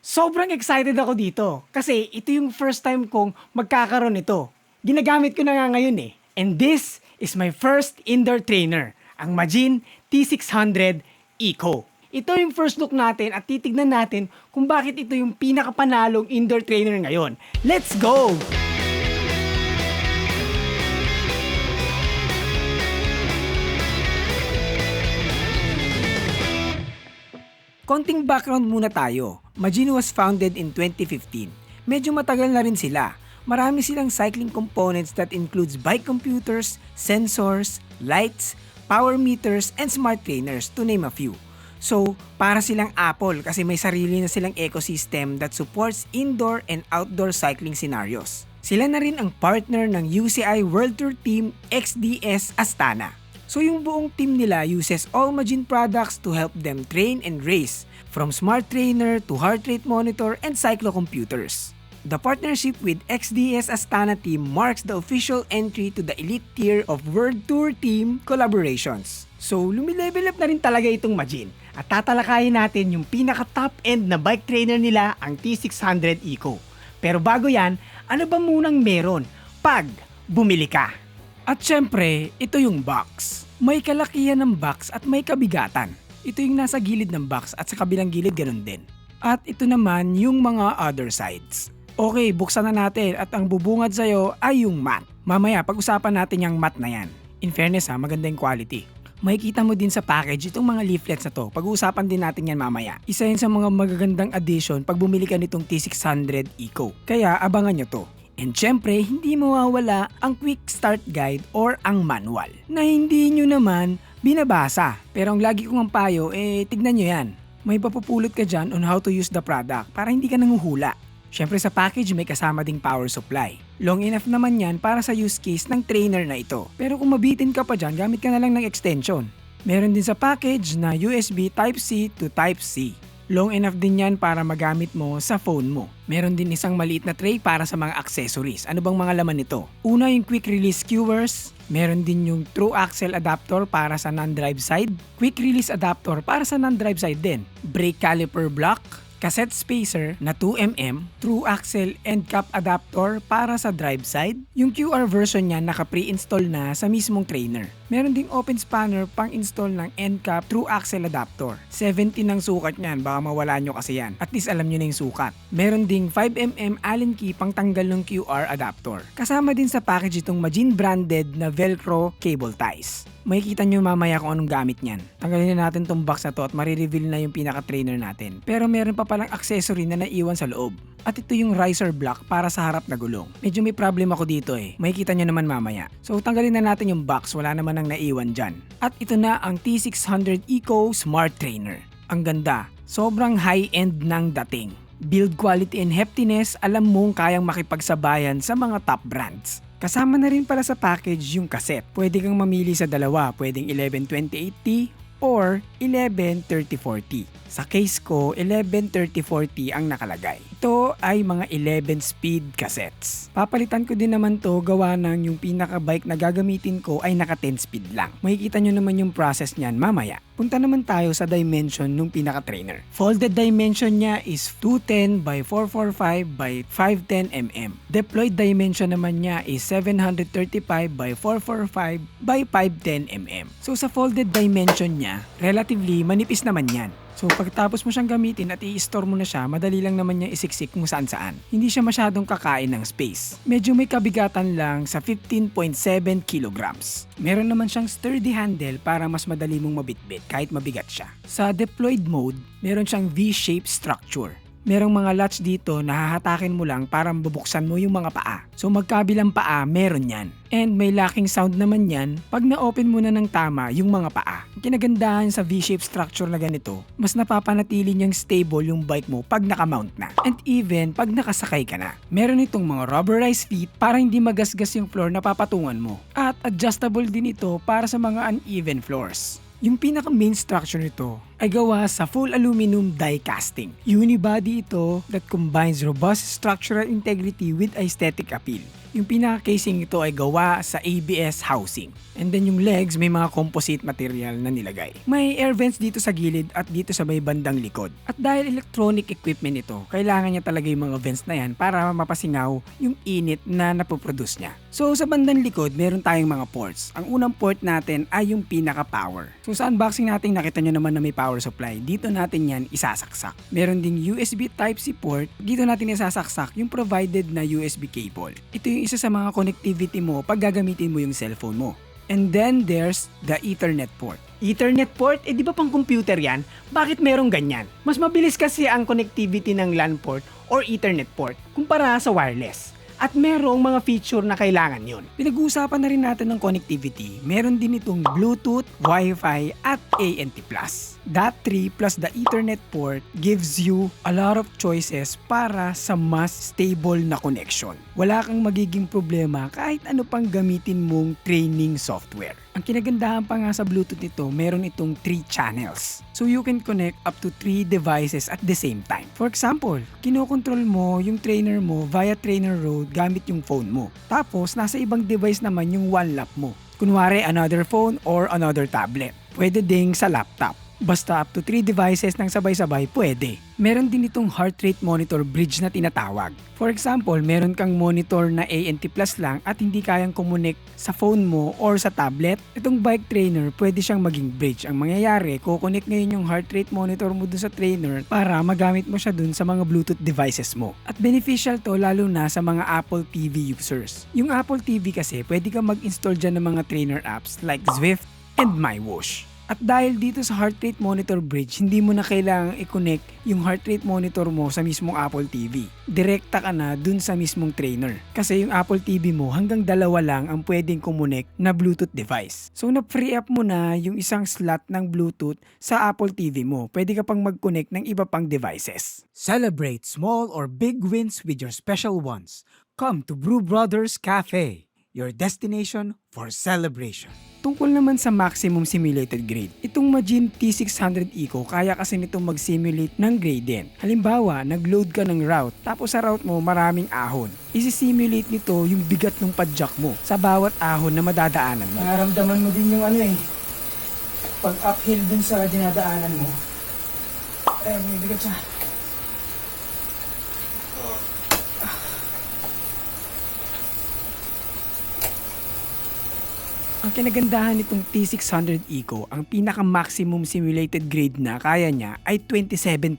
Sobrang excited ako dito kasi ito yung first time kong magkakaroon nito. Ginagamit ko na nga ngayon eh. And this is my first indoor trainer, ang Majin T600 Eco. Ito yung first look natin at titignan natin kung bakit ito yung pinakapanalong indoor trainer ngayon. Let's go! Konting background muna tayo. Majin was founded in 2015. Medyo matagal na rin sila. Marami silang cycling components that includes bike computers, sensors, lights, power meters, and smart trainers to name a few. So, para silang Apple kasi may sarili na silang ecosystem that supports indoor and outdoor cycling scenarios. Sila na rin ang partner ng UCI World Tour Team XDS Astana. So yung buong team nila uses all Majin products to help them train and race, from smart trainer to heart rate monitor and cyclocomputers. The partnership with XDS Astana team marks the official entry to the elite tier of World Tour Team collaborations. So lumilevel up na rin talaga itong Majin at tatalakayin natin yung pinaka-top end na bike trainer nila, ang T600 Eco. Pero bago yan, ano ba munang meron pag bumili ka? At syempre, ito yung box. May kalakihan ng box at may kabigatan. Ito yung nasa gilid ng box at sa kabilang gilid ganun din. At ito naman yung mga other sides. Okay, buksan na natin at ang bubungad sa'yo ay yung mat. Mamaya, pag-usapan natin yung mat na yan. In fairness maganda yung quality. Makikita mo din sa package itong mga leaflets na to. Pag-uusapan din natin yan mamaya. Isa yun sa mga magagandang addition pag bumili ka nitong T600 Eco. Kaya abangan nyo to. And syempre, hindi mawawala ang quick start guide or ang manual na hindi nyo naman binabasa. Pero ang lagi kong payo, tignan nyo yan. May papupulot ka dyan on how to use the product para hindi ka nanguhula. Syempre sa package may kasama ding power supply. Long enough naman yan para sa use case ng trainer na ito. Pero kung mabitin ka pa dyan, gamit ka na lang ng extension. Meron din sa package na USB Type-C to Type-C. Long enough din yan para magamit mo sa phone mo. Meron din isang maliit na tray para sa mga accessories. Ano bang mga laman nito? Una yung quick release skewers. Meron din yung true axle adapter para sa non-drive side. Quick release adapter para sa non-drive side din. Brake caliper block. Cassette spacer na 2mm, true axle end cap adapter para sa drive side. Yung QR version niya naka-pre-install na sa mismong trainer. Meron ding open spanner pang install ng end cap true axle adapter. 70 ng sukat niyan, baka mawala nyo kasi yan. At least alam nyo na yung sukat. Meron ding 5mm Allen key pang tanggal ng QR adapter. Kasama din sa package itong Majin branded na Velcro cable ties. Makikita nyo mamaya kung anong gamit niyan. Tanggalin na natin tong box na to at marireveal na yung pinaka-trainer natin. Pero meron pa palang accessory na naiwan sa loob. At ito yung riser block para sa harap na gulong. Medyo may problem ako dito Makikita nyo naman mamaya. So tanggalin na natin yung box, wala naman ang naiwan dyan. At ito na ang T600 Eco Smart Trainer. Ang ganda, sobrang high-end ng dating. Build quality and heftiness, alam mong kayang makipagsabayan sa mga top brands. Kasama na rin pala sa package yung cassette. Pwede kang mamili sa dalawa, pwedeng 1128T or 113040. Sa case ko, 113040 ang nakalagay. Ito ay mga 11 speed cassettes. Papalitan ko din naman to gawa ng yung pinaka-bike na gagamitin ko ay naka 10 speed lang. Makikita nyo naman yung process niyan mamaya. Punta naman tayo sa dimension ng pinaka-trainer. Folded dimension niya is 210 by 445 by 510 mm. Deployed dimension naman niya is 735 by 445 by 510 mm. So sa folded dimension niya, relatively manipis naman yan. So pagtapos mo siyang gamitin at i-store mo na siya, madali lang naman niya isiksik kung saan saan. Hindi siya masyadong kakain ng space. Medyo may kabigatan lang sa 15.7 kilograms. Meron naman siyang sturdy handle para mas madali mong mabitbit kahit mabigat siya. Sa deployed mode, meron siyang V-shaped structure. Merong mga latch dito na hahatakin mo lang para mabuksan mo yung mga paa. So magkabilang paa, meron yan. And may locking sound naman yan pag na-open mo na ng tama yung mga paa. Kinagandahan sa V-shaped structure na ganito, mas napapanatili niyang stable yung bike mo pag nakamount na. And even pag nakasakay ka na. Meron itong mga rubberized feet para hindi magasgas yung floor na papatungan mo. At adjustable din ito para sa mga uneven floors. Yung pinaka main structure nito ay gawa sa full aluminum die casting. Unibody ito that combines robust structural integrity with aesthetic appeal. Yung pinaka-casing ito ay gawa sa ABS housing. And then yung legs may mga composite material na nilagay. May air vents dito sa gilid at dito sa may bandang likod. At dahil electronic equipment ito, kailangan niya talaga yung mga vents na yan para mapasingaw yung init na napoproduce niya. So sa bandang likod, meron tayong mga ports. Ang unang port natin ay yung pinaka-power. So sa unboxing natin, nakita nyo naman na may power supply. Dito natin yan isasaksak. Meron ding USB Type-C port. Dito natin isasaksak yung provided na USB cable. Ito yung isa sa mga connectivity mo pag gagamitin mo yung cellphone mo. And then there's the Ethernet port. Ethernet port? Di ba pang computer yan? Bakit merong ganyan? Mas mabilis kasi ang connectivity ng LAN port or Ethernet port kumpara sa wireless. At merong mga feature na kailangan yun. Pinag-uusapan na rin natin ng connectivity. Meron din itong Bluetooth, Wi-Fi at ANT+. That 3 plus the Ethernet port gives you a lot of choices para sa mas stable na connection. Wala kang magiging problema kahit ano pang gamitin mong training software. Ang kinagandahan pa nga sa Bluetooth nito, meron itong 3 channels. So you can connect up to 3 devices at the same time. For example, kinokontrol mo yung trainer mo via trainer road gamit yung phone mo. Tapos nasa ibang device naman yung one lap mo. Kunwari another phone or another tablet. Pwede ding sa laptop. Basta up to 3 devices ng sabay-sabay, pwede. Meron din itong heart rate monitor bridge na tinatawag. For example, meron kang monitor na ANT+ lang at hindi kayang kumunik sa phone mo or sa tablet. Itong bike trainer, pwede siyang maging bridge. Ang mangyayari, kukunik ngayon yung heart rate monitor mo dun sa trainer para magamit mo siya dun sa mga Bluetooth devices mo. At beneficial to lalo na sa mga Apple TV users. Yung Apple TV kasi, pwede kang mag-install dyan ng mga trainer apps like Zwift and MyWhoosh. At dahil dito sa heart rate monitor bridge, hindi mo na kailangang i-connect yung heart rate monitor mo sa mismong Apple TV. Direkta ka na dun sa mismong trainer. Kasi yung Apple TV mo hanggang 2 lang ang pwedeng connect na Bluetooth device. So na-free up mo na yung isang slot ng Bluetooth sa Apple TV mo. Pwede ka pang mag-connect ng iba pang devices. Celebrate small or big wins with your special ones. Come to Brew Brothers Cafe, your destination for celebration. Tungkol naman sa maximum simulated grade, itong Magin T600 Eco kaya kasi nitong mag-simulate ng gradient. Halimbawa, nag-load ka ng route, tapos sa route mo maraming ahon. Isi-simulate nito yung bigat ng padjak mo sa bawat ahon na madadaanan mo. Nararamdaman mo din yung pag uphill dun sa dinadaanan mo. May bigat siya. Ang kinagandahan nitong T600 Eco, ang pinaka-maximum simulated grade na kaya niya ay 27%.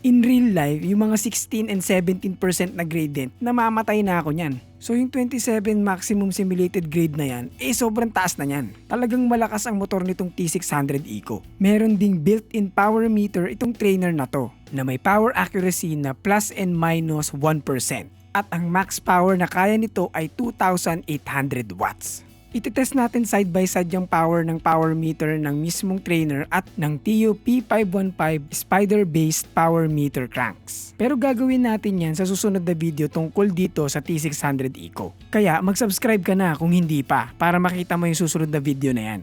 In real life, yung mga 16 and 17% na gradient, namamatay na ako niyan. So yung 27 maximum simulated grade na yan, sobrang taas na yan. Talagang malakas ang motor nitong T600 Eco. Meron ding built-in power meter itong trainer na to, na may power accuracy na plus and minus 1%. At ang max power na kaya nito ay 2,800 watts. Itetest natin side by side yung power ng power meter ng mismong trainer at ng TUP 515 spider-based power meter cranks. Pero gagawin natin yan sa susunod na video tungkol dito sa T600 Eco. Kaya mag-subscribe ka na kung hindi pa para makita mo yung susunod na video na yan.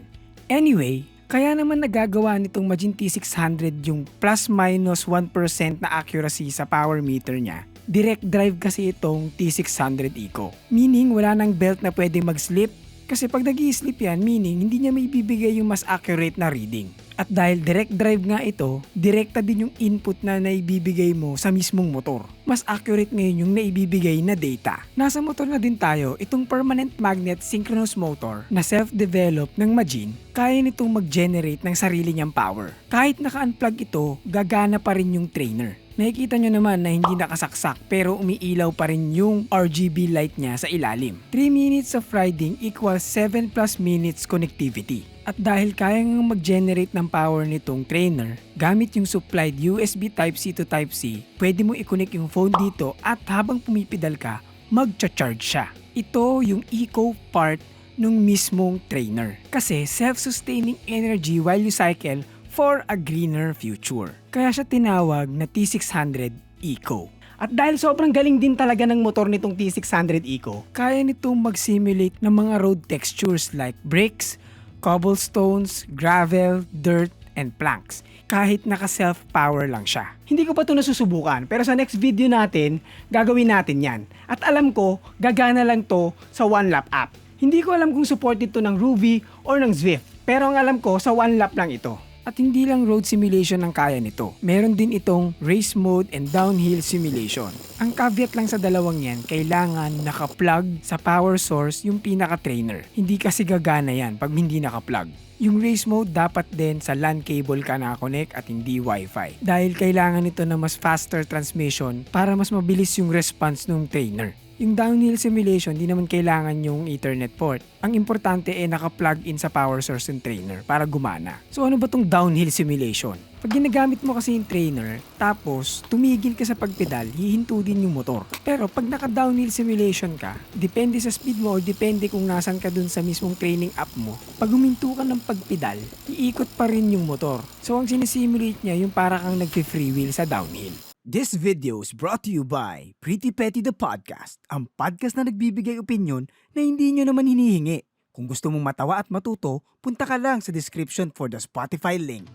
Anyway, kaya naman nagagawa nitong Magin T600 yung plus minus 1% na accuracy sa power meter niya. Direct drive kasi itong T600 Eco. Meaning wala nang belt na pwede mag-slip. Kasi pag nag-i-slip yan, meaning hindi niya maibibigay yung mas accurate na reading. At dahil direct drive nga ito, direkta din yung input na naibibigay mo sa mismong motor. Mas accurate ngayon yung naibibigay na data. Nasa motor na din tayo, itong permanent magnet synchronous motor na self-developed ng Magin, kaya nitong mag-generate ng sarili niyang power. Kahit naka-unplug ito, gagana pa rin yung trainer. Nakikita nyo naman na hindi nakasaksak pero umiilaw pa rin yung RGB light niya sa ilalim. 3 minutes of riding equals 7 plus minutes connectivity. At dahil kaya nga mag-generate ng power nitong trainer, gamit yung supplied USB Type-C to Type-C, pwede mo i-connect yung phone dito at habang pumipidal ka, mag-charge siya. Ito yung eco part ng mismong trainer. Kasi self-sustaining energy while you cycle for a greener future. Kaya siya tinawag na T600 Eco. At dahil sobrang galing din talaga ng motor nitong T600 Eco, kaya nitong mag-simulate ng mga road textures like bricks, cobblestones, gravel, dirt, and planks. kahit naka-self-power lang siya. Hindi ko pa ito nasusubukan, pero sa next video natin, gagawin natin yan. At alam ko, gagana lang to sa OneLap app. Hindi ko alam kung supported to ng Ruby or ng Zwift, pero ang alam ko, sa OneLap lang ito. At hindi lang road simulation ang kaya nito. Meron din itong race mode and downhill simulation. Ang caveat lang sa dalawang yan, kailangan naka-plug sa power source yung pinaka-trainer. Hindi kasi gagana yan pag hindi naka-plug. Yung race mode dapat din sa LAN cable ka nakakonect at hindi Wi-Fi. Dahil kailangan ito na mas faster transmission para mas mabilis yung response ng trainer. Yung downhill simulation, di naman kailangan yung Ethernet port. Ang importante naka-plug in sa power source ng trainer para gumana. So ano ba tong downhill simulation? Pag ginagamit mo kasi yung trainer, tapos tumigil ka sa pagpedal, hihinto din yung motor. Pero pag naka-downhill simulation ka, depende sa speed mo o depende kung nasan ka dun sa mismong training app mo, pag huminto ka ng pagpedal, iikot pa rin yung motor. So ang sinisimulate niya yung para kang nag-free wheel sa downhill. This video is brought to you by Pretty Petty the Podcast, ang podcast na nagbibigay opinyon na hindi nyo naman hinihingi. Kung gusto mong matawa at matuto, punta ka lang sa description for the Spotify link.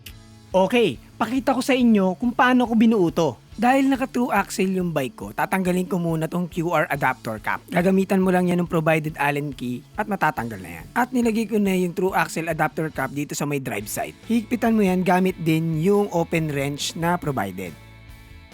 Okay, pakita ko sa inyo kung paano ko binuo to. Dahil naka-true axle yung bike ko, tatanggalin ko muna tong QR adapter cap. Gagamitan mo lang yan ng provided Allen key at matatanggal na yan. At nilagay ko na yung true axle adapter cap dito sa may drive side. Higpitan mo yan gamit din yung open wrench na provided.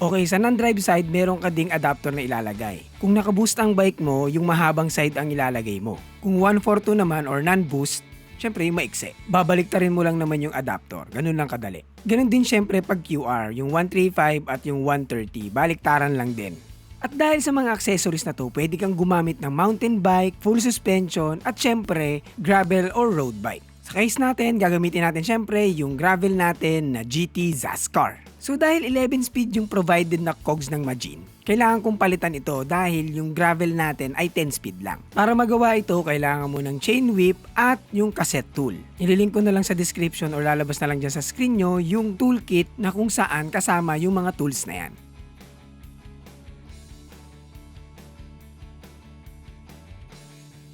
Okay, sa non-drive side, meron ka ding adapter na ilalagay. Kung naka-boost ang bike mo, yung mahabang side ang ilalagay mo. Kung 142 naman or non-boost, syempre yung maikse. Babaliktarin mo lang naman yung adapter. Ganun lang kadali. Ganun din syempre pag QR, yung 135 at yung 130, baliktaran lang din. At dahil sa mga accessories na to, pwede kang gumamit ng mountain bike, full suspension, at syempre, gravel or road bike. Sa case natin, gagamitin natin syempre yung gravel natin na GT Zascar. So dahil 11 speed yung provided na cogs ng Majin, kailangan kong palitan ito dahil yung gravel natin ay 10 speed lang. Para magawa ito, kailangan mo ng chain whip at yung cassette tool. Ililink ko na lang sa description o lalabas na lang dyan sa screen nyo yung toolkit na kung saan kasama yung mga tools na yan.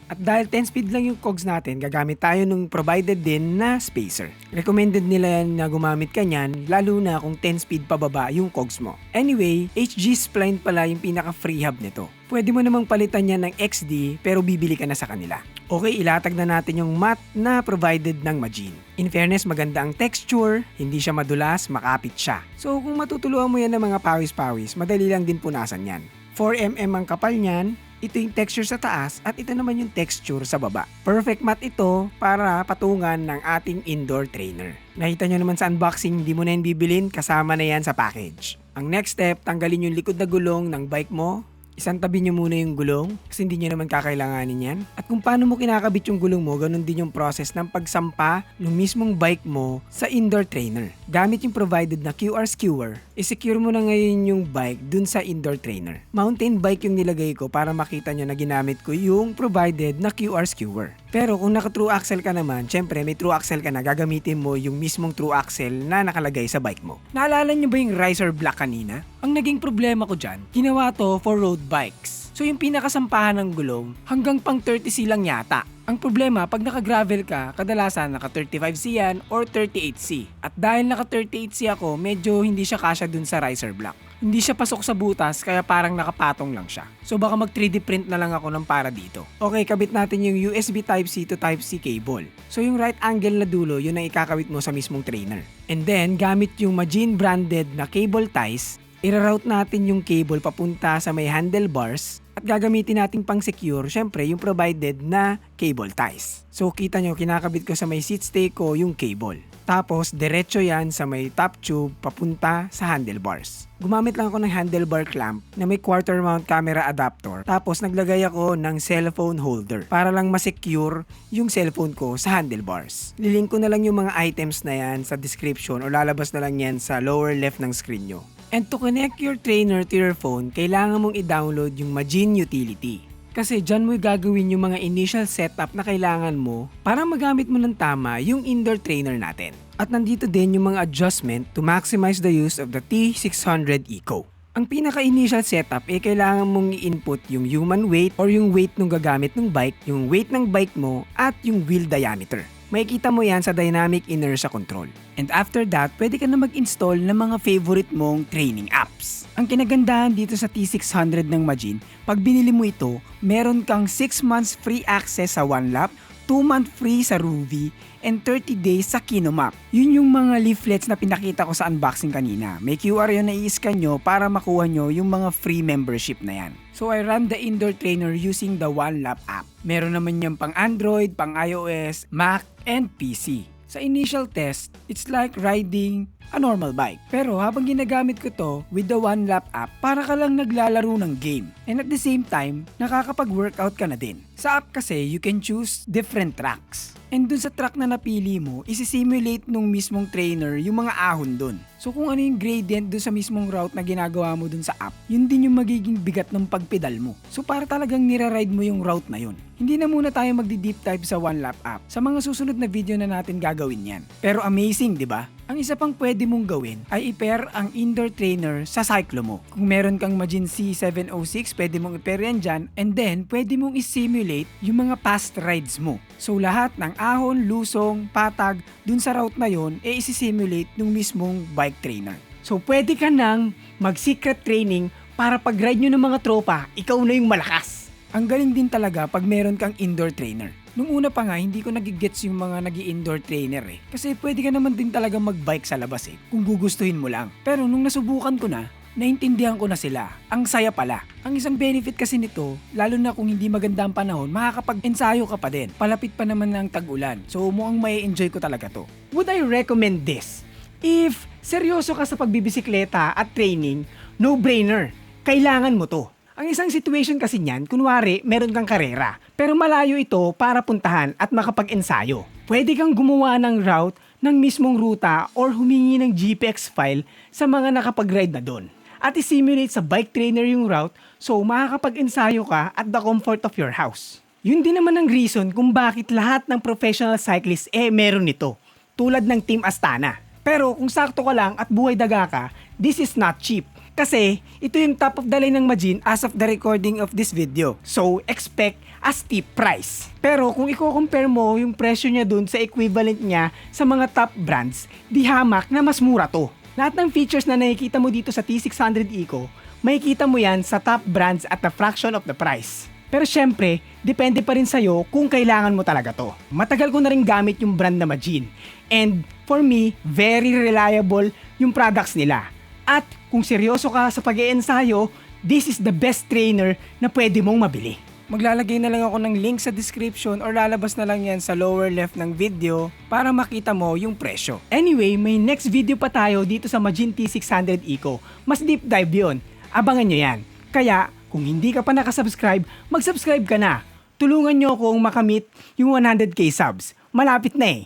At dahil 10 speed lang yung cogs natin, gagamit tayo ng provided din na spacer. Recommended nila yan na gumamit ka niyan, lalo na kung 10 speed pababa yung cogs mo. Anyway, HG Spline pala yung pinaka-free hub nito. Pwede mo namang palitan yan ng XD pero bibili ka na sa kanila. Okay, ilatag na natin yung mat na provided ng Majin. In fairness, maganda ang texture, hindi siya madulas, makapit siya. So kung matutuluan mo yan ng mga pawis-pawis, madali lang din punasan yan. 4mm ang kapal niyan. Ito yung texture sa taas at ito naman yung texture sa baba. Perfect mat ito para patungan ng ating indoor trainer. Nakita nyo naman sa unboxing, hindi mo na yan bibilin, kasama na yan sa package. Ang next step, tanggalin yung likod na gulong ng bike mo. Isang tabi nyo muna yung gulong kasi hindi nyo naman kakailanganin yan. At kung paano mo kinakabit yung gulong mo, ganun din yung process ng pagsampa ng mismong bike mo sa indoor trainer. Gamit yung provided na QR skewer, i-secure mo na ngayon yung bike dun sa indoor trainer. Mountain bike yung nilagay ko para makita nyo na ginamit ko yung provided na QR skewer. Pero kung naka-true axle ka naman, syempre may true axle ka na, gagamitin mo yung mismong true axle na nakalagay sa bike mo. Naalala nyo ba yung riser block kanina? Ang naging problema ko dyan, ginawa to for road bikes. So yung pinakasampahan ng gulong, hanggang pang 30C lang yata. Ang problema, pag naka-gravel ka, kadalasan naka 35C yan or 38C. At dahil naka 38C ako, medyo hindi siya kasya dun sa riser block. Hindi siya pasok sa butas kaya parang nakapatong lang siya. So baka mag 3D print na lang ako ng para dito. Okay, kabit natin yung USB Type-C to Type-C cable. So yung right angle na dulo, yun ang ikakabit mo sa mismong trainer. And then, gamit yung Majin branded na cable ties, iraroute natin yung cable papunta sa may handlebars at gagamitin nating pang secure, syempre yung provided na cable ties. So kita nyo, kinakabit ko sa may seat stay ko yung cable. Tapos diretso yan sa may top tube papunta sa handlebars. Gumamit lang ako ng handlebar clamp na may quarter mount camera adapter. Tapos naglagay ako ng cellphone holder para lang ma-secure yung cellphone ko sa handlebars. Lilink ko na lang yung mga items na yan sa description o lalabas na lang yan sa lower left ng screen nyo. And to connect your trainer to your phone, kailangan mong i-download yung Majin Utility. Kasi dyan mo gagawin yung mga initial setup na kailangan mo para magamit mo ng tama yung indoor trainer natin. At nandito din yung mga adjustment to maximize the use of the T600 Eco. Ang pinaka-initial setup kailangan mong i-input yung human weight or yung weight ng gagamit ng bike, yung weight ng bike mo at yung wheel diameter. Makikita mo yan sa dynamic inertia control. And after that, pwede ka na mag-install ng mga favorite mong training apps. Ang kinagandahan dito sa T600 ng Majin, pag binili mo ito, meron kang 6 months free access sa OneLap, 2-month free sa Ruby, and 30 days sa Kinomap. Yun yung mga leaflets na pinakita ko sa unboxing kanina. May QR yun na i-scan nyo para makuha nyo yung mga free membership na yan. So I ran the indoor trainer using the OneLap app. Meron naman yung pang Android, pang iOS, Mac, and PC. Sa initial test, it's like riding a normal bike. Pero habang ginagamit ko to with the OneLap app, para ka lang naglalaro ng game. And at the same time, nakakapag-workout ka na din. Sa app kasi, you can choose different tracks. And dun sa track na napili mo, isi-simulate nung mismong trainer yung mga ahon dun. So kung ano yung gradient dun sa mismong route na ginagawa mo dun sa app, yun din yung magiging bigat ng pagpedal mo. So para talagang nira-ride mo yung route na yun. Hindi na muna tayo magdi-deep dive sa OneLap app. Sa mga susunod na video na natin gagawin yan. Pero amazing, di ba? Ang isa pang pwede mong gawin ay i-pair ang indoor trainer sa cyclo mo. Kung meron kang Majin C706, pwede mong i-pair yan dyan, and then pwede mong i-simulate yung mga past rides mo. So lahat ng ahon, lusong, patag, dun sa route na yon isi-simulate ng mismong bike trainer. So pwede ka nang mag-secret training para pag-ride nyo ng mga tropa, ikaw na yung malakas. Ang galing din talaga pag meron kang indoor trainer. Nung una pa nga, hindi ko nagigets yung mga nag-i-indoor trainer eh. Kasi pwede ka naman din talaga mag-bike sa labas eh, kung gugustuhin mo lang. Pero nung nasubukan ko na, naintindihan ko na sila. Ang saya pala. Ang isang benefit kasi nito, lalo na kung hindi maganda ang panahon, makakapag-ensayo ka pa din. Palapit pa naman ng tag-ulan. So mukhang may enjoy ko talaga to. Would I recommend this? If seryoso ka sa pagbibisikleta at training, no-brainer. Kailangan mo to. Ang isang situation kasi niyan, kunwari meron kang karera, pero malayo ito para puntahan at makapag-ensayo. Pwede kang gumawa ng route ng mismong ruta or humingi ng GPX file sa mga nakapag-ride na doon. At i-simulate sa bike trainer yung route so makakapag-ensayo ka at the comfort of your house. Yun din naman ang reason kung bakit lahat ng professional cyclists meron nito, tulad ng Team Astana. Pero kung sakto ka lang at buhay daga ka, this is not cheap. Kasi ito yung top of the line ng Majin as of the recording of this video. So expect a steep price. Pero kung i-compare mo yung presyo niya dun sa equivalent niya sa mga top brands, di hamak na mas mura to. Lahat ng features na nakikita mo dito sa T600 Eco, makikita mo yan sa top brands at a fraction of the price. Pero syempre, depende pa rin sa'yo kung kailangan mo talaga to. Matagal ko na rin gamit yung brand na Majin. And for me, very reliable yung products nila. At kung seryoso ka sa pag-iensayo, this is the best trainer na pwede mong mabili. Maglalagay na lang ako ng link sa description or lalabas na lang yan sa lower left ng video para makita mo yung presyo. Anyway, may next video pa tayo dito sa Majin T600 Eco. Mas deep dive yun. Abangan nyo yan. Kaya, kung hindi ka pa nakasubscribe, mag-subscribe ka na. Tulungan nyo akong makamit yung 100k subs. Malapit na eh.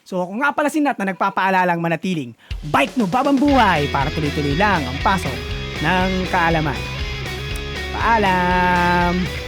So ako nga pala si Nat na nagpapaalalang manatiling bike no babang buhay para tuloy-tuloy lang ang pasok ng kaalaman. Paalam!